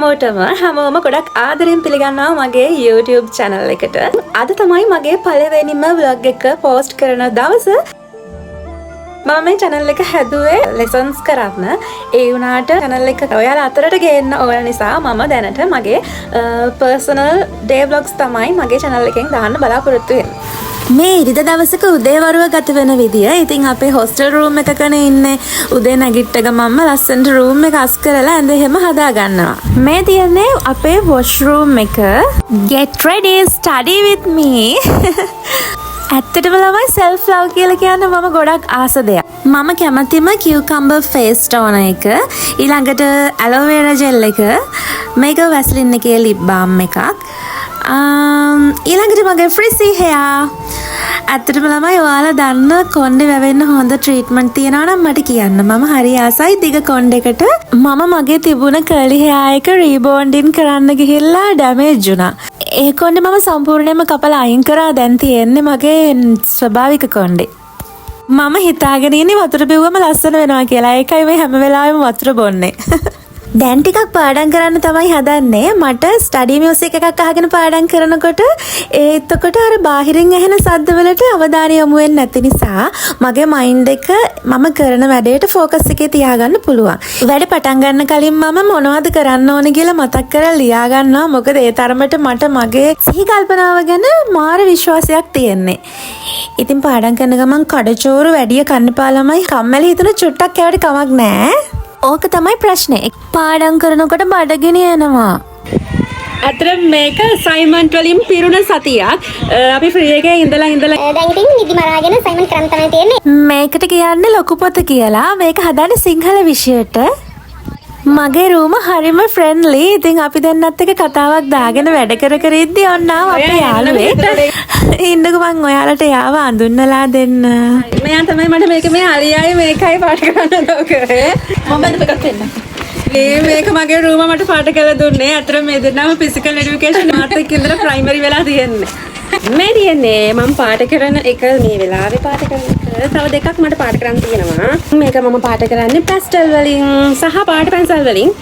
හැමෝම ගොඩක් ආදරෙන් පිළිගන්නවා මගේ YouTube channel එකට. අද තමයි මගේ පළවෙනිම vlog එක post කරන දවස. මම මේ channel එක හැදුවේ lessons කරන්න. ඒ වුණාට channel එක ඔයාලා අතරට ගේන්න ඕන නිසා මම දැනට මගේ personal day vlogs තමයි මගේ channel එකෙන් දාන්න බලාපොරොත්තු වෙන්නේ. මේ ඉරිද දවසක උදේවරුව ගත වෙන විදිය. ඉතින් අපේ hostel room එකකනේ ඉන්නේ. උදේ නැගිට්ට ගමන්ම ලස්සනට room එක අස් කරලා ඇඳ එහෙම හදා ගන්නවා. මේ තියන්නේ අපේ washroom එක. Get ready, study with me. ඇත්තටම ළමයි self love කියලා කියන්නේ මම ගොඩක් ආස දෙයක්. මම කැමතිම cucumber face toner එක, ඊළඟට aloe vera gel එක, මේක Vaseline එකේ lip balm එකක්. ඊළඟට මගේ frizzy hair. ඇත්තටම ළමයි ඔයාලා දන්න කොණ්ඩේ වැවෙන්න හොඳ ට්‍රීට්මන්ට් තියනවා නම් මට කියන්න. මම හරි ආසයි දිග කොණ්ඩේකට. මම මගේ තිබුණ curly hair එක rebonding කරන්න ගිහිල්ලා damage වුණා. ඒ කොණ්ඩේ මම සම්පූර්ණයෙන්ම කපලා අයින් කරා. දැන් තියෙන්නේ මගේ ස්වභාවික කොණ්ඩේ. මම හිතාගෙන ඉන්නේ වතුර බිව්වම ලස්සන වෙනවා කියලා. ඒකයි මේ හැම වෙලාවෙම වතුර බොන්නේ. දැන් ටිකක් පාඩම් කරන්න තමයි හදන්නේ. මට ස්ටඩි මියුසික් එකක් අහගෙන පාඩම් කරනකොට එතකොට අර බාහිරින් ඇහෙන සද්දවලට අවධානය යොමු වෙන්නේ නැති නිසා මගේ මයින්ඩ් එක මම කරන වැඩේට ફોකස් එකේ තියාගන්න පුළුවන්. වැඩ පටන් ගන්න කලින් මම මොනවද කරන්න ඕනේ කියලා මතක් කරලා ලියා ගන්නවා. මොකද ඒ තරමට මට මගේ සිහි කල්පනාව ගැන මාර විශ්වාසයක් තියෙන්නේ. ඉතින් පාඩම් කරන ගමන් කඩචෝරු වැඩිය කන්නපා ළමයි කම්මැලි හිතන චුට්ටක් කෑවට කමක් නැහැ. ඕක තමයි ප්‍රශ්නේ. පාඩම් කරනකොට බඩගිනි එනවා. අතර මේක අසයින්මන්ට් වලින් පිරුණ සතියක්. අපි ෆ්‍රී එකේ ඉඳලා දැන් ඉතින් නිදි මරාගෙන අසයින්මන්ට් කරන් තමයි තියෙන්නේ. මේකට කියන්නේ ලොකු පොත කියලා. මේක හදන්නේ සිංහල විෂයට. මගේ රූම හරිම ෆ්‍රෙන්ඩ්ලි. ඉතින් අපි දෙන්නත් එක්ක කතාවක් දාගෙන වැඩ කර ඉද්දි ඔන්න අපේ යාළුවෙක්. ඉන්නකෝ මං ඔයාලට යාව අඳුන්නලා දෙන්න. මෙයා තමයි මට මේක මේ අලියයි මේකයි පාට කරන්න දෝකේ. මම බඳපෙකක් වෙන්න. මේක මගේ රූම මට පාට කරලා දුන්නේ. අතර මේ දෙන්නම ෆිසිකල් এডুকেෂන් මාත් එක්ක ඉඳලා ප්‍රයිමරි වෙලා තියෙන්නේ. මේ තියෙන්නේ මම පාට කරන එක මේ වෙලාවේ පාට කරන එක. තව දෙකක් මට පාට කරන්න තියෙනවා. මේක මම පාට කරන්නේ පැස්ටල් වලින් සහ පාට පැන්සල් වලින්.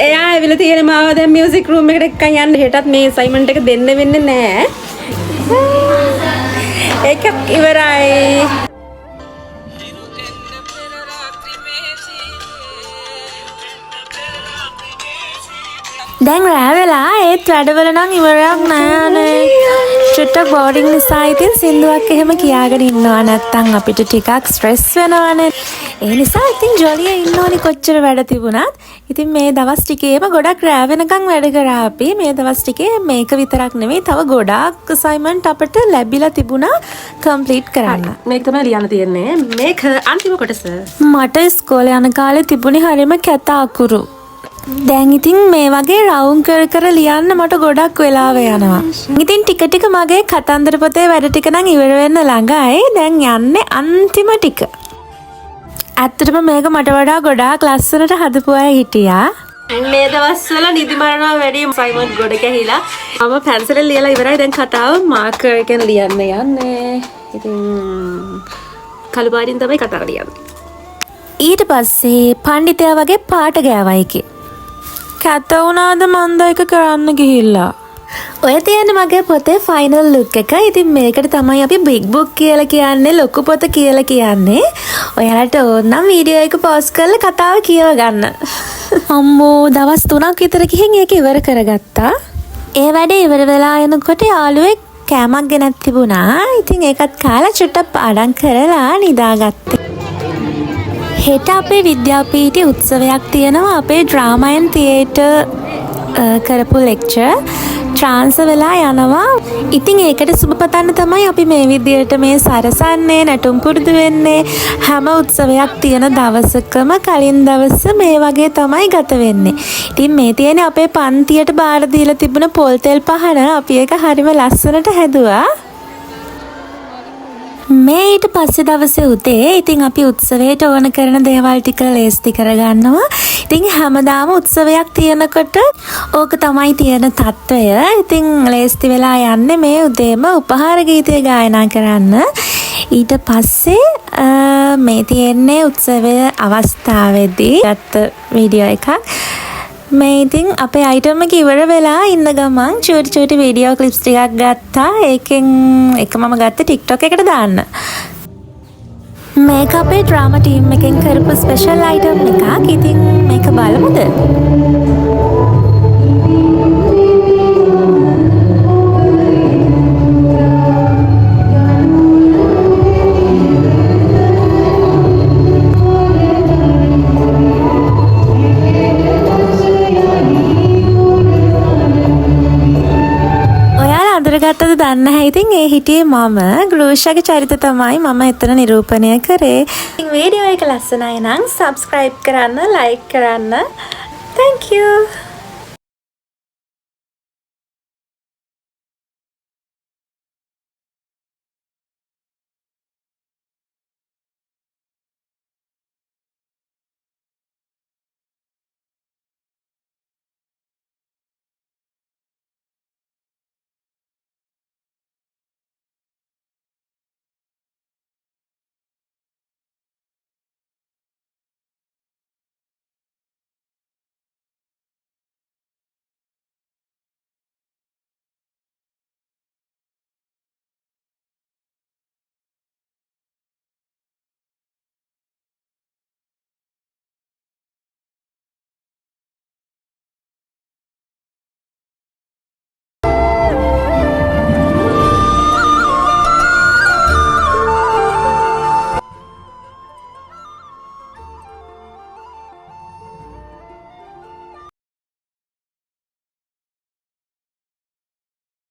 එයා ඇවිල්ලා තියෙන මාව දැන් මියුසික් රූම් එකට එක්කන් යන්න. හෙටත් මේ අසයින්මන්ට් එක දෙන්න වෙන්නේ නැහැ. ඒක ඉවරයි. දැන් රෑ වෙලා ඒත් වැඩවල නම් ඉවරයක් නෑනේ. චුට්ටක් බෝරින් නිසා ඉතින් සින්දුවක් එහෙම කියාගෙන ඉන්නවා. නැත්තම් අපිට ටිකක් ස්ට්‍රෙස් වෙනවානේ. ඒ නිසා ඉතින් ජොලිය ඉන්න ඕනි කොච්චර වැඩ තිබුණත්. ඉතින් මේ දවස් ටිකේම ගොඩක් රෑ වෙනකන් වැඩ කරා අපි. මේ දවස් ටිකේ මේක විතරක් නෙවෙයි තව ගොඩාක් අසයින්මන්ට් අපිට ලැබිලා තිබුණා කම්ප්ලීට් කරන්න. මේක තමයි ලියන්න තියෙන්නේ. මේක අන්තිම කොටස. මට ඉස්කෝලේ යන කාලේ තිබුණේ හරිම කැත අකුරු. දැන් ඉතින් මේ වගේ රවුම් කර ලියන්න මට ගොඩක් වෙලාව යනවා. ඉතින් ටික ටික මගේ කතන්දර පොතේ වැඩ ටික නම් ඉවර වෙන්න ළඟයි. දැන් යන්නේ අන්තිම ටික. ඇත්තටම මේක මට වඩා ගොඩාක් ලස්සනට හදපු අය හිටියා. මේ දවස්වල නිදි මරනවා වැඩි අසයින්මන්ට් ගොඩ කැහිලා. මම පැන්සලෙන් ලියලා ඉවරයි. දැන් කතාව මාකර් එකෙන් ලියන්න යන්නේ. ඉතින් කළු පාටින් තමයි කතාව ලියන්නේ. ඊට පස්සේ පඬිතයා වගේ පාට ගෑවයි කි. කැත වුණාද මන්ද එක කරන්න ගිහිල්ලා. ඔය තියෙන්නේ මගේ පොතේ ෆයිනල් ලුක් එක. ඉතින් මේකට තමයි අපි බිග් බුක් කියලා කියන්නේ, ලොකු පොත කියලා කියන්නේ. ඔයාලට ඕන නම් වීඩියෝ එක පෝස්ට් කරලා කතාව කියව ගන්න. අම්මෝ දවස් 3ක් විතර ගිහින් ඒක ඉවර කරගත්තා. ඒ වැඩේ ඉවර වෙලා යනකොට යාළුවෙක් කෑමක් ගෙනත් තිබුණා. ඉතින් ඒකත් කාලා චුට්ටක් පාඩම් කරලා නිදාගත්තා. හෙට අපේ විද්‍යාපීඨයේ උත්සවයක් තියෙනවා. අපේ ඩ්‍රාමා ඇන්ඩ් තියේටර් කරපු ලෙක්චර් ට්‍රාන්ස්ෆර් වෙලා යනවා. ඉතින් ඒකට සුබ පතන්න තමයි අපි මේ විදියට මේ සරසන්නේ, නැටුම් පුරුදු වෙන්නේ. හැම උත්සවයක් තියෙන දවසකම කලින් දවස මේ වගේ තමයි ගත වෙන්නේ. ඉතින් මේ තියෙන්නේ අපේ පන්තියට බාර දීලා තිබුණ පොල් තෙල් පහන. අපි ඒක හරිම ලස්සනට හැදුවා. මේ ඊට පස්සේ දවසේ උදේ ඉතින් අපි උත්සවයට ඕන කරන දේවල් ටික ලේස්ති කරගන්නවා. ඉතින් හැමදාම උත්සවයක් තියෙනකොට ඕක තමයි තියෙන තත්ත්වය. ඉතින් ලේස්ති වෙලා යන්නේ මේ උදේම උපහාර ගීතය ගායනා කරන්න. ඊට පස්සේ මේ තියෙන්නේ උත්සවය අවස්ථාවේදී ගත්ත වීඩියෝ එකක්. මේ ඉතින් අපේ අයිටම් එක ඉවර වෙලා ඉන්න ගමන් චූටි වීඩියෝ ක්ලිප්ස් ටිකක් ගත්තා. ඒකෙන් එක මම ගත්තේ TikTok එකට දාන්න. මේක අපේ ඩ්‍රාමා ටීම් එකෙන් කරපු ස්පෙෂල් අයිටම් එකක්. ඉතින් මේක බලමුද? අඳුරගත්තද දන්නේ නැහැ. ඉතින් ඒ හිටියේ මම. ග්ලූෂාගේ චරිත තමයි මම එතන නිරූපණය කරේ. ඉතින් වීඩියෝ එක ලස්සනයි නම් subscribe කරන්න, like කරන්න. Thank you.